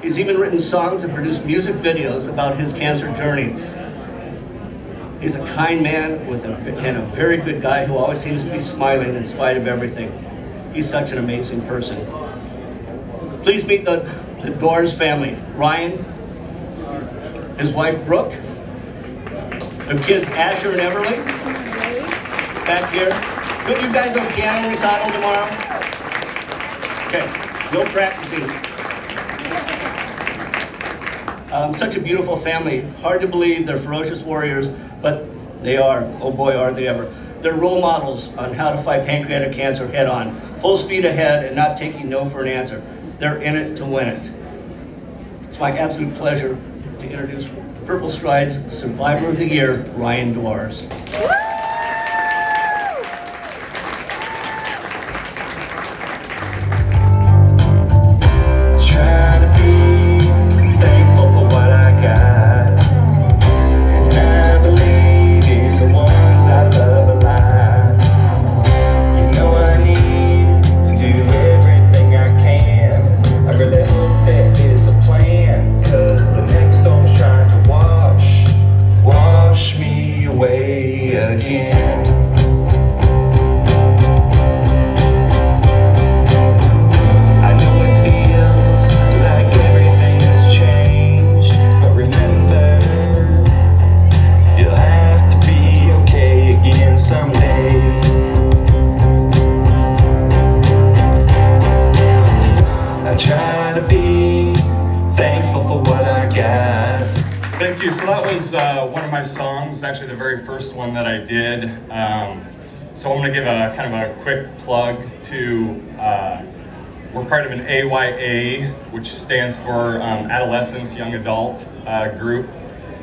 He's even written songs and produced music videos about his cancer journey. He's a kind man and a very good guy who always seems to be smiling in spite of everything. He's such an amazing person. Please meet the Doors family. Ryan, his wife Brooke, their kids Asher and Everly, back here. Could you guys on piano recital tomorrow? Okay, no practicing. Such a beautiful family. Hard to believe they're ferocious warriors, but they are. Oh boy, are they ever. They're role models on how to fight pancreatic cancer head on. Full speed ahead and not taking no for an answer. They're in it to win it. It's my absolute pleasure to introduce PurpleStride's Survivor of the Year, Ryan Doors. Thank you. So that was one of my songs, actually the very first one that I did. So I'm going to give a kind of a quick plug to, we're part of an AYA, which stands for Adolescents Young Adult group.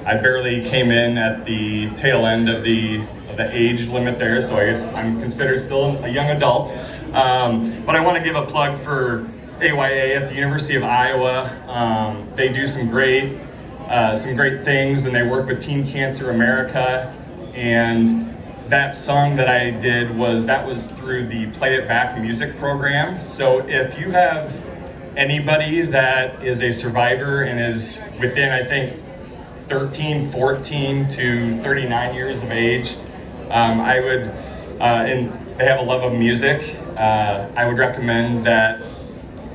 I barely came in at the tail end of the age limit there, so I guess I'm considered still a young adult. But I want to give a plug for AYA at the University of Iowa. They do some great things, and they work with Teen Cancer America. And that song that I did was through the Play It Back music program. So if you have anybody that is a survivor and is within, I think, 13, 14 to 39 years of age, I would, and they have a love of music, I would recommend that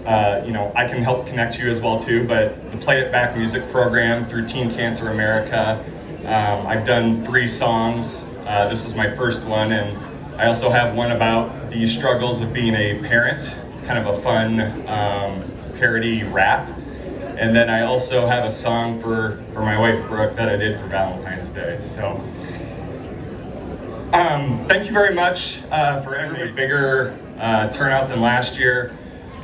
I can help connect you as well too, but the Play It Back music program through Teen Cancer America, I've done 3 songs. This was my first one, and I also have one about the struggles of being a parent. It's kind of a fun parody rap. And then I also have a song for my wife Brooke that I did for Valentine's Day. So thank you very much for every bigger turnout than last year.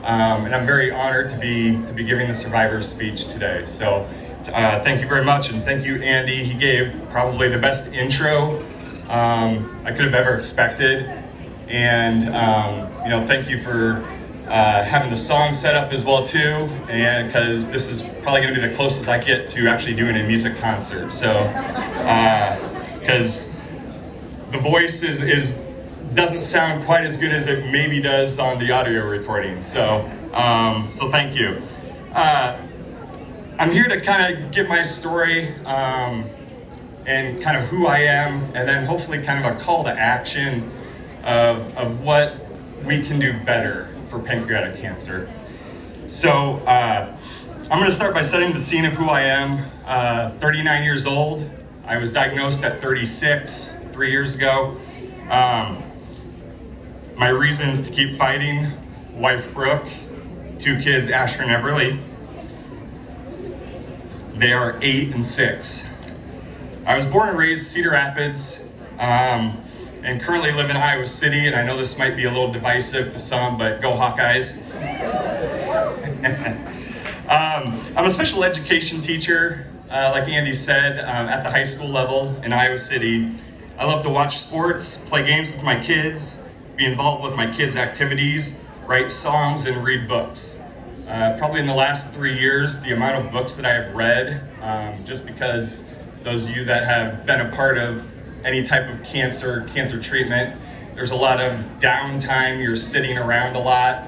And I'm very honored to be giving the survivors speech today. So thank you very much, and thank you, Andy. He gave probably the best intro I could have ever expected. And thank you for having the song set up as well too, and because this is probably going to be the closest I get to actually doing a music concert. So because the voice doesn't sound quite as good as it maybe does on the audio recording. So thank you. I'm here to kind of give my story and kind of who I am, and then hopefully kind of a call to action of what we can do better for pancreatic cancer. So I'm going to start by setting the scene of who I am. 39 years old. I was diagnosed at 36 3 years ago. My reasons to keep fighting: wife Brooke, 2 kids, Asher and Everly. They are 8 and 6. I was born and raised Cedar Rapids, and currently live in Iowa City, and I know this might be a little divisive to some, but go Hawkeyes. I'm a special education teacher, like Andy said, at the high school level in Iowa City. I love to watch sports, play games with my kids, be involved with my kids' activities, write songs, and read books. Probably in the last 3 years, the amount of books that I have read, just because those of you that have been a part of any type of cancer treatment, there's a lot of downtime, you're sitting around a lot.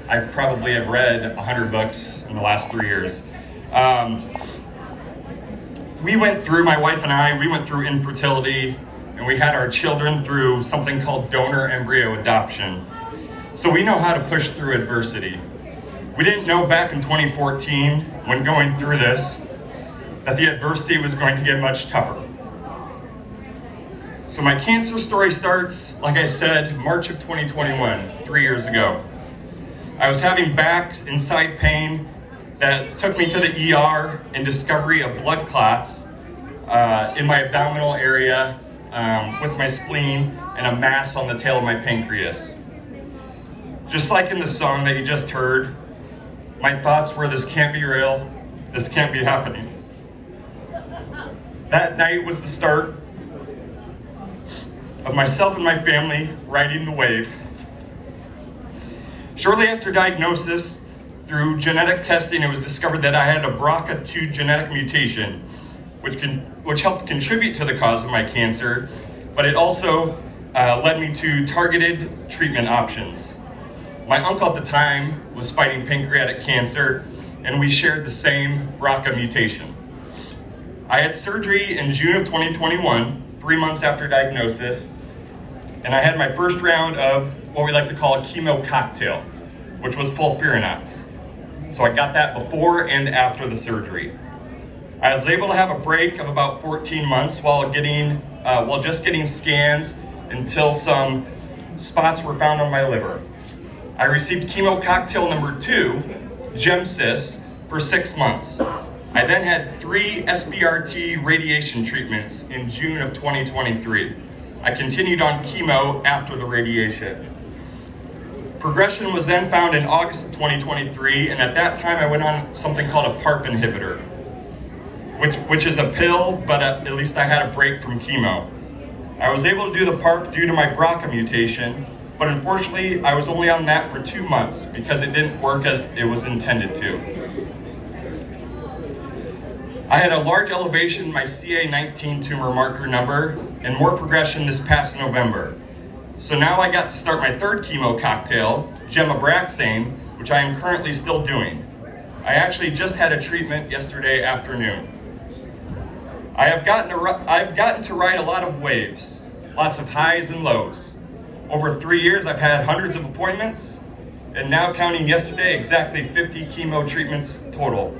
I probably have read 100 books in the last 3 years. My wife and I, we went through infertility, and we had our children through something called donor embryo adoption. So we know how to push through adversity. We didn't know back in 2014, when going through this, that the adversity was going to get much tougher. So my cancer story starts, like I said, March of 2021, 3 years ago. I was having back and side pain that took me to the ER and discovery of blood clots in my abdominal area with my spleen and a mass on the tail of my pancreas. Just like in the song that you just heard, my thoughts were, this can't be real, this can't be happening. That night was the start of myself and my family riding the wave. Shortly after diagnosis, through genetic testing, it was discovered that I had a BRCA2 genetic mutation, which helped contribute to the cause of my cancer, but it also led me to targeted treatment options. My uncle at the time was fighting pancreatic cancer, and we shared the same BRCA mutation. I had surgery in June of 2021, 3 months after diagnosis, and I had my first round of what we like to call a chemo cocktail, which was FOLFIRINOX. So I got that before and after the surgery. I was able to have a break of about 14 months while just getting scans until some spots were found on my liver. I received chemo cocktail number 2, GemCis, for 6 months. I then had 3 SBRT radiation treatments in June of 2023. I continued on chemo after the radiation. Progression was then found in August of 2023, and at that time I went on something called a PARP inhibitor, which is a pill, but at least I had a break from chemo. I was able to do the PARP due to my BRCA mutation, but unfortunately I was only on that for 2 months because it didn't work as it was intended to. I had a large elevation in my CA19 tumor marker number and more progression this past November. So now I got to start my 3rd chemo cocktail, Gemabraxane, which I am currently still doing. I actually just had a treatment yesterday afternoon. I've gotten to ride a lot of waves, lots of highs and lows. Over 3 years, I've had hundreds of appointments, and now counting yesterday, exactly 50 chemo treatments total.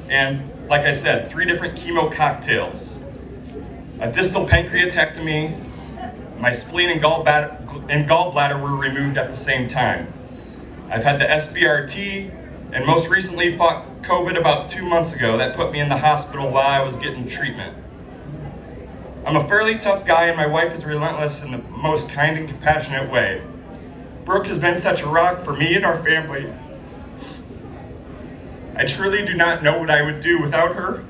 And like I said, 3 different chemo cocktails. A distal pancreatectomy, my spleen and gallbladder were removed at the same time. I've had the SBRT, and most recently fought COVID about 2 months ago. That put me in the hospital while I was getting treatment. I'm a fairly tough guy, and my wife is relentless in the most kind and compassionate way. Brooke has been such a rock for me and our family. I truly do not know what I would do without her.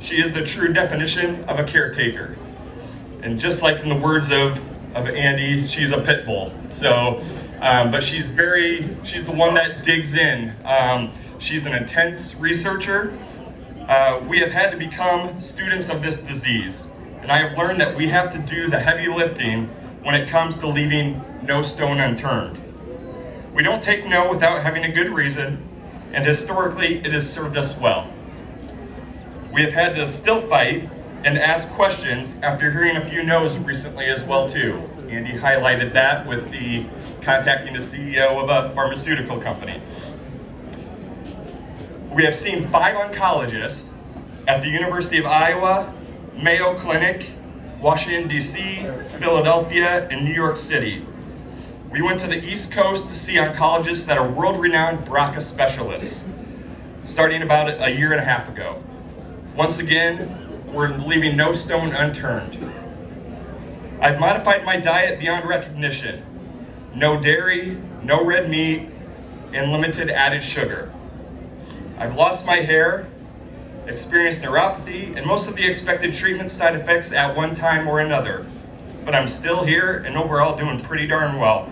She is the true definition of a caretaker. And just like in the words of Andy, she's a pit bull. So, but she's the one that digs in. She's an intense researcher. We have had to become students of this disease. And I have learned that we have to do the heavy lifting when it comes to leaving no stone unturned. We don't take no without having a good reason, and historically it has served us well. We have had to still fight and ask questions after hearing a few no's recently as well too. Andy highlighted that with the contacting the CEO of a pharmaceutical company. We have seen 5 oncologists at the University of Iowa, Mayo Clinic, Washington, D.C., Philadelphia, and New York City. We went to the East Coast to see oncologists that are world-renowned BRCA specialists, starting about a year and a half ago. Once again, we're leaving no stone unturned. I've modified my diet beyond recognition. No dairy, no red meat, and limited added sugar. I've lost my hair, experienced neuropathy, and most of the expected treatment side effects at one time or another. But I'm still here and overall doing pretty darn well.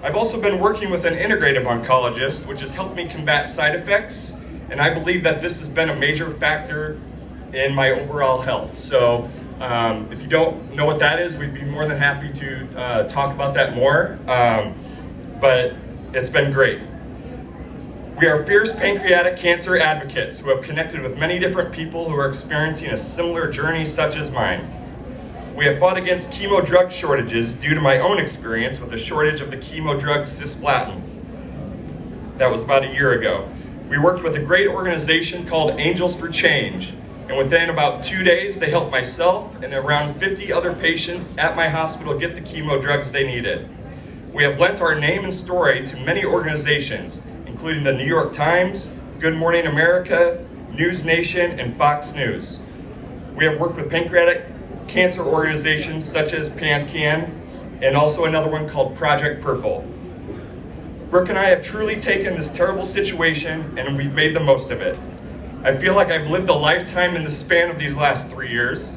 I've also been working with an integrative oncologist, which has helped me combat side effects, and I believe that this has been a major factor in my overall health. So if you don't know what that is, we'd be more than happy to talk about that more. But it's been great. We are fierce pancreatic cancer advocates who have connected with many different people who are experiencing a similar journey such as mine. We have fought against chemo drug shortages due to my own experience with the shortage of the chemo drug cisplatin. That was about a year ago. We worked with a great organization called Angels for Change, and within about 2 days, they helped myself and around 50 other patients at my hospital get the chemo drugs they needed. We have lent our name and story to many organizations, including the New York Times, Good Morning America, News Nation, and Fox News. We have worked with pancreatic cancer organizations such as PanCAN, and also another one called Project Purple. Brooke and I have truly taken this terrible situation and we've made the most of it. I feel like I've lived a lifetime in the span of these last 3 years.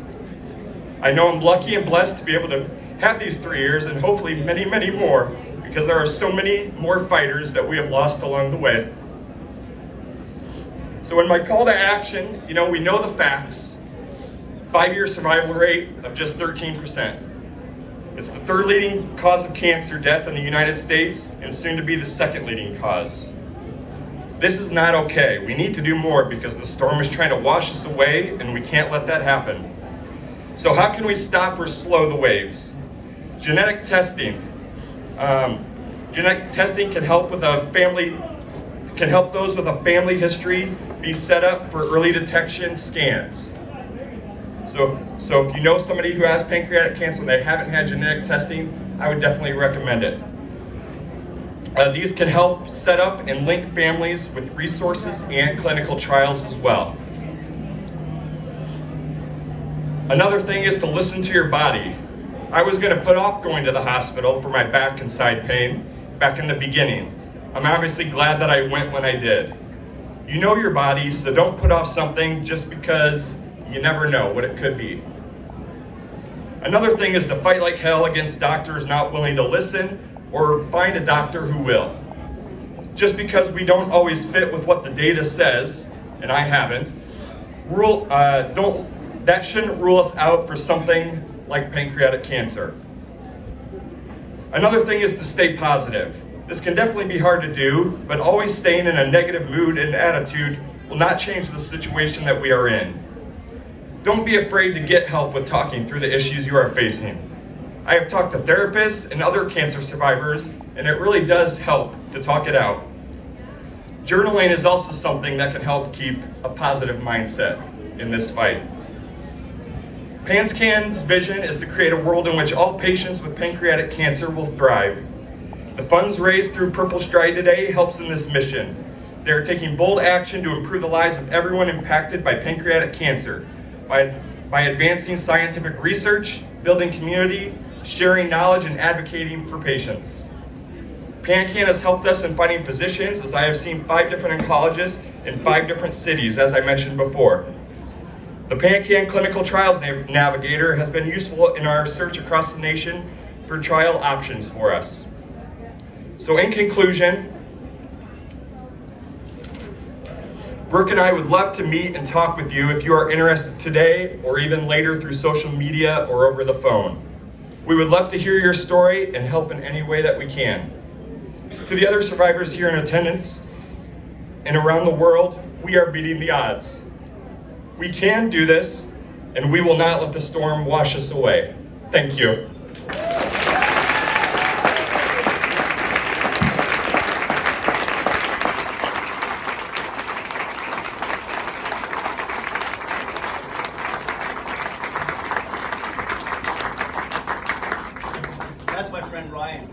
I know I'm lucky and blessed to be able to have these 3 years and hopefully many, many more, because there are so many more fighters that we have lost along the way. So in my call to action, we know the facts. 5-year survival rate of just 13%. It's the third leading cause of cancer death in the United States and soon to be the second leading cause. This is not okay. We need to do more because the storm is trying to wash us away and we can't let that happen. So how can we stop or slow the waves? Genetic testing. Genetic testing can help those with a family history be set up for early detection scans. So if you know somebody who has pancreatic cancer and they haven't had genetic testing, I would definitely recommend it. These can help set up and link families with resources and clinical trials as well. Another thing is to listen to your body. I was going to put off going to the hospital for my back and side pain back in the beginning. I'm obviously glad that I went when I did. You know your body, so don't put off something just because you never know what it could be. Another thing is to fight like hell against doctors not willing to listen or find a doctor who will. Just because we don't always fit with what the data says, and I haven't, that shouldn't rule us out for something like pancreatic cancer. Another thing is to stay positive. This can definitely be hard to do, but always staying in a negative mood and attitude will not change the situation that we are in. Don't be afraid to get help with talking through the issues you are facing. I have talked to therapists and other cancer survivors, and it really does help to talk it out. Journaling is also something that can help keep a positive mindset in this fight. PanCAN's vision is to create a world in which all patients with pancreatic cancer will thrive. The funds raised through PurpleStride today helps in this mission. They are taking bold action to improve the lives of everyone impacted by pancreatic cancer by advancing scientific research, building community, sharing knowledge, and advocating for patients. PanCAN has helped us in finding physicians, as I have seen 5 different oncologists in 5 different cities, as I mentioned before. The PanCAN Clinical Trials Navigator has been useful in our search across the nation for trial options for us. So in conclusion, Brooke and I would love to meet and talk with you if you are interested today or even later through social media or over the phone. We would love to hear your story and help in any way that we can. To the other survivors here in attendance and around the world, we are beating the odds. We can do this, and we will not let the storm wash us away. Thank you. That's my friend Ryan.